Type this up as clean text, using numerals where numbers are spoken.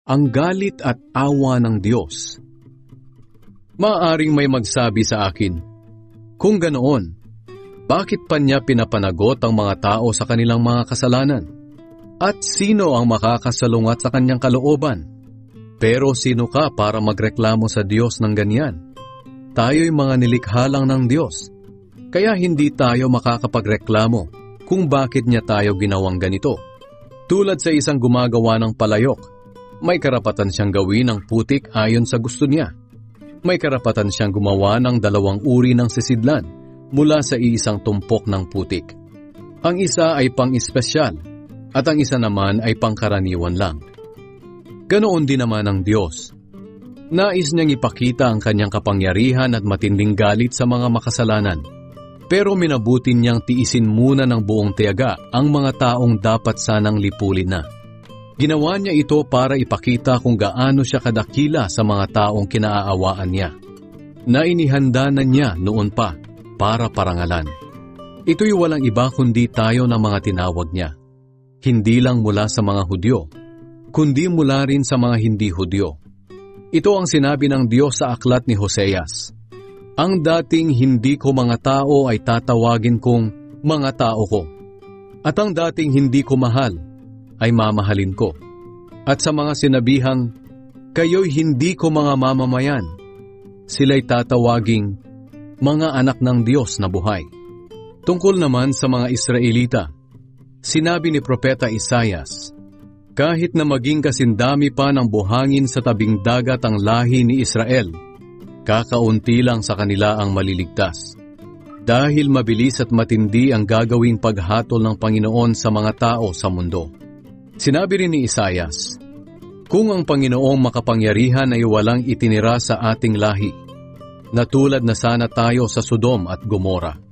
ang galit at awa ng Diyos. Maaaring may magsabi sa akin, kung ganoon, bakit pa niya pinapanagot ang mga tao sa kanilang mga kasalanan? At sino ang makakasalungat sa kanyang kalooban? Pero sino ka para magreklamo sa Diyos ng ganyan? Tayo'y mga nilikha lang ng Diyos, kaya hindi tayo makakapagreklamo kung bakit niya tayo ginawang ganito. Tulad sa isang gumagawa ng palayok, may karapatan siyang gawin ang putik ayon sa gusto niya. May karapatan siyang gumawa ng 2 uri ng sisidlan mula sa iisang tumpok ng putik. Ang isa ay pang-espesyal at ang isa naman ay pangkaraniwan lang. Ganoon din naman ang Diyos. Nais niyang ipakita ang kanyang kapangyarihan at matinding galit sa mga makasalanan. Pero minabuti niyang tiisin muna ng buong tiyaga ang mga taong dapat sanang lipulin na. Ginawa niya ito para ipakita kung gaano siya kadakila sa mga taong kinaaawaan niya, na inihanda na niya noon pa para parangalan. Ito'y walang iba kundi tayo na mga tinawag niya. Hindi lang mula sa mga Hudyo, kundi mula rin sa mga hindi Hudyo. Ito ang sinabi ng Diyos sa aklat ni Hoseas. Ang dating hindi ko mga tao ay tatawagin kong mga tao ko. At ang dating hindi ko mahal ay mamahalin ko. At sa mga sinabihang, kayo'y hindi ko mga mamamayan, sila'y tatawaging mga anak ng Diyos na buhay. Tungkol naman sa mga Israelita, sinabi ni Propeta Isaias, kahit na maging kasindami pa ng buhangin sa tabing dagat ang lahi ni Israel, kakaunti lang sa kanila ang maliligtas. Dahil mabilis at matindi ang gagawing paghatol ng Panginoon sa mga tao sa mundo. Sinabi rin ni Isaias, kung ang Panginoong makapangyarihan ay walang itinira sa ating lahi, na tulad na sana tayo sa Sodom at Gomora.